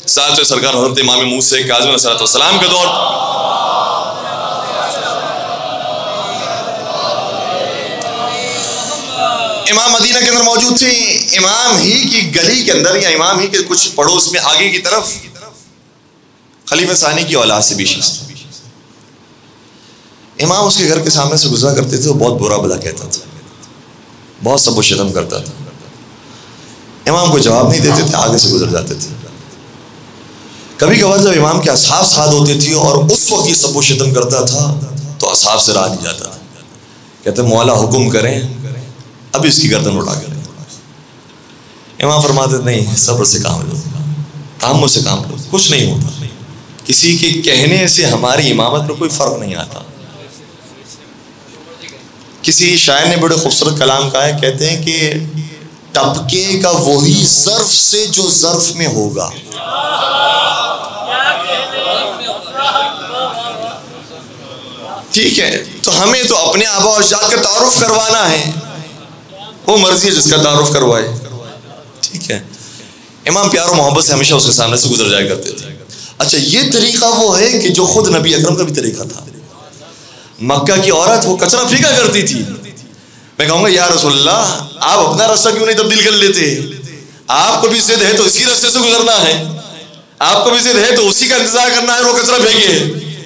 साथ सरकार हज़रत इमाम मूसा काज़िम अलैहिस्सलाम का दौर। इमाम मदीना के अंदर मौजूद थे। इमाम ही की गली के अंदर या इमाम ही के कुछ पड़ोस में आगे की तरफ खलीफा सानी की औलाद से भी शख्स था। इमाम उसके घर के सामने से गुजरा करते थे, वो बहुत बुरा भला कहता था, बहुत सब शतम करता था। इमाम को जवाब नहीं देते थे, आगे से गुजर जाते थे। कभी कभार जब इमाम के असहाब साथ होते थे और उस वक्त ये सब शतम करता था तो असहाब से रहा नहीं जाता था। कहते मौला हुक्म करें अब इसकी गर्दन उड़ा करें। इमाम फरमाते नहीं, सब्र से काम लो, तामुल से काम लो, कुछ नहीं होता। किसी के कहने से हमारी इमामत में कोई फर्क नहीं आता। किसी शायर ने बड़े खूबसूरत कलाम कहा है, कहते हैं कि टपके का वही ज़र्फ से जो ज़र्फ में होगा। ठीक है, तो हमें तो अपने आबा और अजदाद का तारुफ करवाना है, वो मर्जी है जिसका तारुफ करवाए। ठीक है, इमाम प्यार और मोहब्बत से हमेशा उसके सामने से गुजर जाया करते थे। अच्छा, ये तरीका वो है कि जो खुद नबी अकरम का भी तरीका था। मक्का की औरत वो कचरा फेंका करती थी। मैं कहूँगा या रसूलल्लाह, आप अपना रास्ता क्यों नहीं तब्दील कर लेते? आपको भी जिद है तो इसी रास्ते से गुजरना है, आपको भी जिद है तो उसी का इंतजार करना है, वो कचरा फेंके।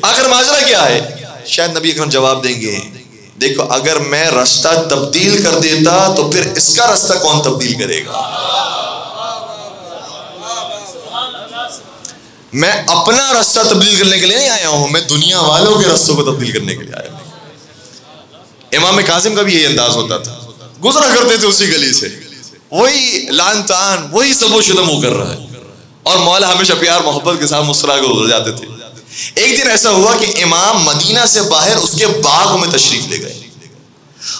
आखिर माजरा क्या है? शायद नबी अकरम जवाब देंगे, देखो अगर मैं रास्ता तब्दील कर देता तो फिर इसका रास्ता कौन तब्दील करेगा? मैं अपना रास्ता तब्दील करने के लिए नहीं आया हूं, मैं दुनिया वालों के रास्तों को तब्दील करने के लिए आया हूं। इमाम कासिम का भी यही अंदाज होता था, गुजरा करते थे उसी गली से, वही लान तान, वही सबो शुदम वो कर रहा है, और मौला हमेशा प्यार मोहब्बत के साथ मुस्कुरा कर गुजर जाते थे। एक दिन ऐसा हुआ कि इमाम मदीना से बाहर उसके बाग में तशरीफ ले गए,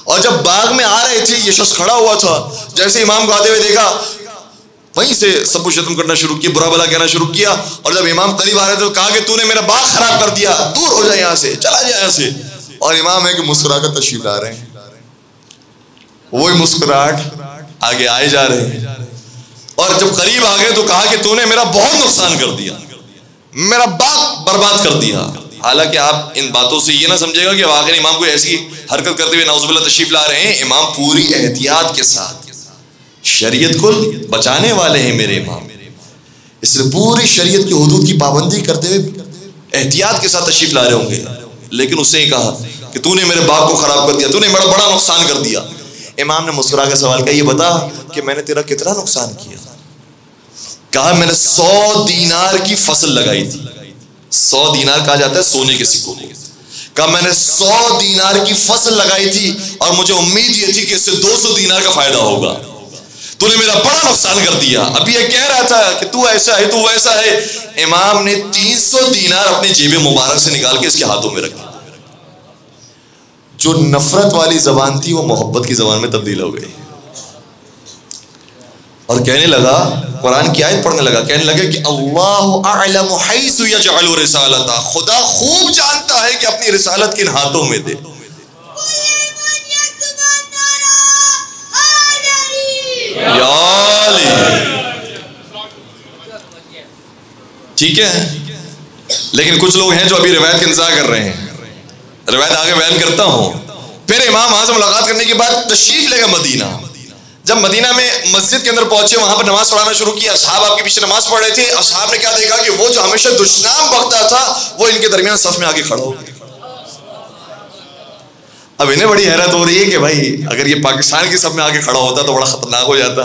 और जब बाग में आ रहे थे ये शख्स खड़ा हुआ था। जैसे इमाम को आते हुए देखा, वहीं से सब कुछ खत्म करना शुरू किया, बुरा भला कहना शुरू किया। और जब इमाम करीब आ रहे थे तो कहा कि तूने मेरा बाग खराब कर दिया, दूर हो जाए यहाँ से, चला जाए यहाँ से। और इमाम है कि मुस्कुरा कर तशरीफ ला रहे हैं, वही मुस्कुराहट आगे आए जा रहे हैं। और जब करीब आ गए तो कहा कि तूने मेरा बहुत नुकसान कर दिया, मेरा बाग बर्बाद कर दिया। हालांकि आप इन बातों से ये ना समझेगा कि आखिर इमाम को ऐसी हरकत करते हुए नाउज़ुबिल्लाह तशरीफ ला रहे हैं। इमाम पूरी एहतियात के साथ, शरीयत को बचाने वाले हैं मेरे इमाम, इसलिए पूरी शरीयत की हुदूद की पाबंदी करते हुए एहतियात के साथ तशरीफ ला रहे होंगे। लेकिन उसने ही कहा कि तूने मेरे बाग को खराब कर दिया, तूने बड़ा बड़ा नुकसान कर दिया। इमाम ने मुस्कुरा कर सवाल किया, ये बता कि मैंने तेरा कितना नुकसान किया? कहा मैंने 100 दीनार की फसल लगाई थी। 100 दीनार कहा जाता है सोने के सिक्कों को। कहा मैंने 100 दीनार की फसल लगाई थी और मुझे उम्मीद ये थी कि इससे 200 दीनार का फायदा होगा। तूने मेरा बड़ा नुकसान कर दिया। अभी ये कह रहा था कि तू ऐसा है, तू वैसा है। इमाम ने 300 दीनार अपने जेब मुबारक से निकाल के इसके हाथों में रखी। जो नफरत वाली जबान थी वो मोहब्बत की जबान में तब्दील हो गई, और कहने लगा, कुरान की आयत पढ़ने लगा, कहने लगा कि अल्लाहु अअलमु हैसु यजअलु रिसालता, खुदा खूब जानता है कि अपनी रिसालत किन हाथों में दे। ठीक है, लेकिन कुछ लोग हैं जो अभी रिवायत का इंतजार कर रहे हैं। रिवायत आगे बयान करता हूं। फिर इमाम वहां से मुलाकात करने के बाद तशरीफ लेगा मदीना। जब मदीना में मस्जिद के अंदर पहुंचे, वहां पर नमाज पढ़ाना शुरू किया। असहाब आपके पीछे नमाज पढ़ रहे थे। असहाब ने क्या देखा कि वो जो हमेशा दुश्मन बकता था वो इनके दरमियान सफ में आके खड़ा हो गया। अब इन्हें बड़ी हैरत हो रही है कि भाई अगर ये पाकिस्तान की सफ में आके खड़ा होता तो बड़ा खतरनाक हो जाता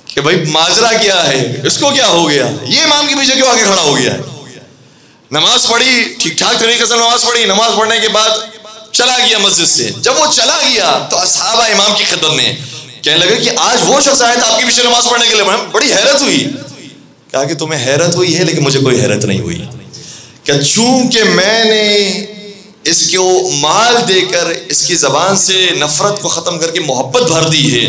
कि भाई माजरा क्या है, इसको क्या हो गया, ये इमाम के पीछे क्यों आके खड़ा हो गया है। नमाज पढ़ी, ठीक ठाक तरीके से नमाज पढ़ी। नमाज पढ़ने के बाद चला गया मस्जिद से। जब वो चला गया तो असहाबा इमाम की खिदमत में कहने लगे कि आज वो शख्स आया था आपके पीछे नमाज पढ़ने के लिए। बड़ी हैरत हुई। कहा कि तुम्हें हैरत हुई है, लेकिन मुझे कोई हैरत नहीं हुई। क्या चूंकि मैंने इसको माल देकर इसकी जबान से नफरत को खत्म करके मोहब्बत भर दी है,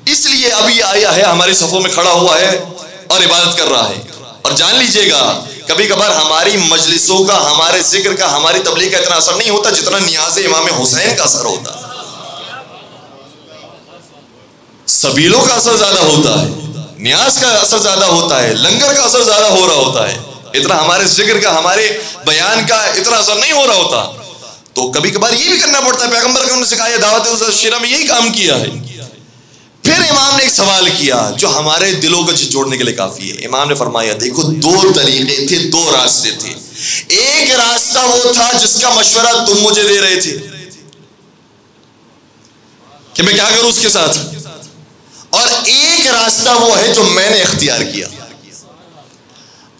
इसलिए अभी आया है, हमारी सफों में खड़ा हुआ है और इबादत कर रहा है। और जान लीजिएगा कभी कभार हमारी मजलिसों का, हमारे जिक्र का, हमारी तबलीग का इतना असर नहीं होता जितना नियाज़े इमाम हुसैन का असर होता है। सबीलों का असर ज्यादा होता है, न्याज का असर ज्यादा होता है, लंगर का असर ज्यादा हो रहा होता है, इतना हमारे जिक्र का, हमारे बयान का इतना असर नहीं हो रहा होता। तो कभी कभार ये भी करना पड़ता है। पैगंबर का उन्होंने सिखाया, दावत शिरा में यही काम किया है। फिर इमाम ने एक सवाल किया जो हमारे दिलों को जोड़ने के लिए काफी है। इमाम ने फरमाया, देखो दो तरीके थे, दो रास्ते थे। एक रास्ता वो था जिसका मशवरा तुम मुझे दे रहे थे कि मैं क्या करूं उसके साथ, और एक रास्ता वो है जो मैंने इख्तियार किया।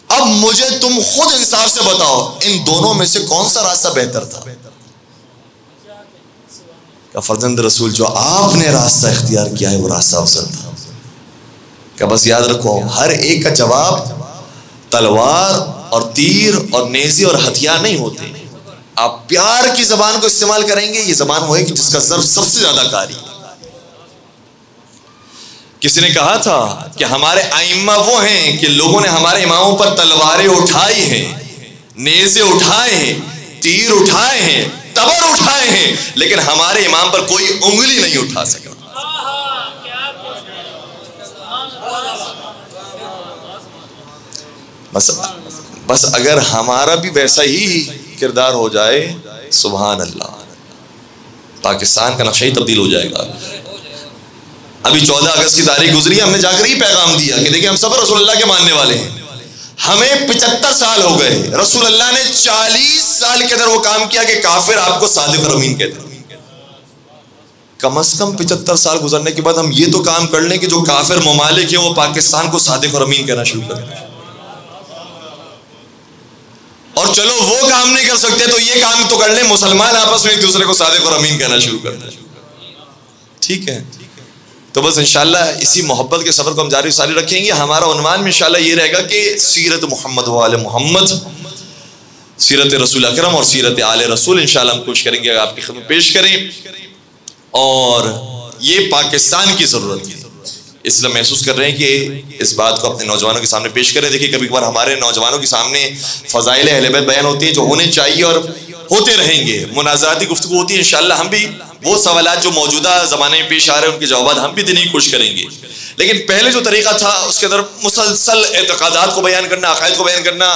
अब मुझे तुम खुद इंसाफ से बताओ, इन दोनों में से कौन सा रास्ता बेहतर था? क्या फर्जंद रसूल, जो आपने रास्ता इख्तियार किया है वो रास्ता अफजल था। क्या बस याद रखो, हर एक का जवाब तलवार और तीर और नेज़े और हथियार नहीं होते। आप प्यार की जबान को इस्तेमाल करेंगे, ये जबान वो है कि जिसका ज़र्फ सबसे ज्यादा कारी है। किसी ने कहा था कि हमारे आइम्मा वो हैं कि लोगों ने हमारे इमामों पर तलवारें उठाई हैं, नेज़े उठाए हैं, तीर उठाए हैं, तबर उठाए हैं, लेकिन हमारे इमाम पर कोई उंगली नहीं उठा सका। बस अगर हमारा भी वैसा ही किरदार हो जाए, सुभान अल्लाह, पाकिस्तान का नक्शा ही तब्दील हो जाएगा। अभी 14 अगस्त की तारीख गुजरी, हमने जाकर ही पैगाम दिया कि देखिए हम सब रसूलुल्लाह के मानने वाले हैं। हमें 75 साल हो गए, रसूलुल्लाह ने 40 साल के अंदर वो काम किया कि काफिर आपको सादिक और अमीन कहते हैं। कम से कम 75 साल गुजरने के बाद हम ये तो काम कर लें कि जो काफिर ममालिक है वो पाकिस्तान को सादिक और अमीन कहना शुरू करें। और चलो वो काम नहीं कर सकते तो ये काम तो कर लें, मुसलमान आपस में एक दूसरे को सादिक और अमीन कहना शुरू कर दें। ठीक है, तो बस इंशाल्लाह इसी मोहब्बत के सफर को हम जारी रखेंगे। हमारा उन्वान में इंशाल्लाह ये रहेगा कि सीरत मोहम्मद व आले मोहम्मद, सीरत रसूल अकरम और सीरत आले रसूल इंशाल्लाह हम कोशिश करेंगे आपकी खिदमत पेश करें। और ये पाकिस्तान की ज़रूरत है, इसलिए महसूस कर रहे हैं कि इस बात को अपने नौजवानों के सामने पेश करें। देखिए कभी कभार हमारे नौजवानों के सामने फ़ज़ाइल अहले बैत बयान होती है जो होने चाहिए और होते रहेंगे, मुनाज़ाती गुफ्तगू होती है। इंशाल्लाह हम भी वो सवालात जो मौजूदा ज़माने में पेश आ रहे हैं उनके जवाब हम भी देने की कोशिश करेंगे। लेकिन पहले जो तरीका था उसके अंदर मुसलसल एतक़ादात को बयान करना, अक़ायद को बयान करना,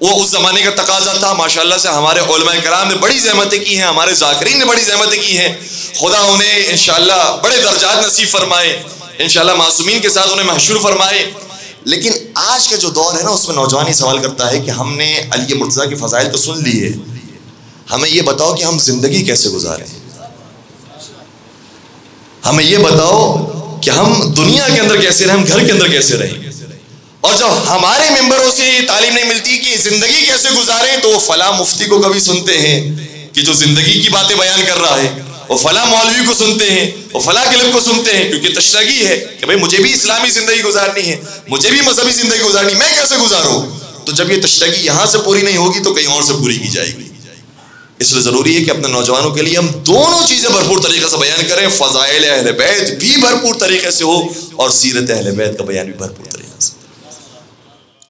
वो उस ज़माने का तकाजा था। माशाअल्लाह से हमारे उलमाए कराम ने बड़ी ज़हमतें की हैं, हमारे ज़ाकिरीन ने बड़ी ज़हमतें की हैं। खुदा उन्हें इंशाअल्लाह बड़े दर्जात नसीब फरमाए, इंशाअल्लाह मासूमीन के साथ उन्हें महशूर फरमाए। लेकिन आज का जो दौर है ना, उसमें नौजवान ये सवाल करता है कि हमने अली मुर्तज़ा के फ़ज़ाइल तो सुन लिए, हमें ये बताओ कि हम जिंदगी कैसे गुजारें, हमें ये बताओ कि हम दुनिया के अंदर कैसे रहें, हम घर के अंदर कैसे रहें। और जब हमारे मेंबरों से तालीम नहीं मिलती कि जिंदगी कैसे गुजारें, तो वो फला मुफ्ती को कभी सुनते हैं कि जो जिंदगी की बातें बयान कर रहा है, वो फला मौलवी को सुनते हैं, वो फला क्लिप को सुनते हैं, क्योंकि तशनगी है कि भाई मुझे भी इस्लामी जिंदगी गुजारनी है, मुझे भी मजहबी जिंदगी गुजारनी, मैं कैसे गुजारूं। तो जब ये तशनगी यहां से पूरी नहीं होगी तो कहीं और से पूरी की जाएगी। इसलिए ज़रूरी है कि अपने नौजवानों के लिए हम दोनों चीज़ें भरपूर तरीके से बयान करें। फ़ज़ाइल अहले बैत भी भरपूर तरीके से हो और सीरत अहले बैत का बयान भी भरपूर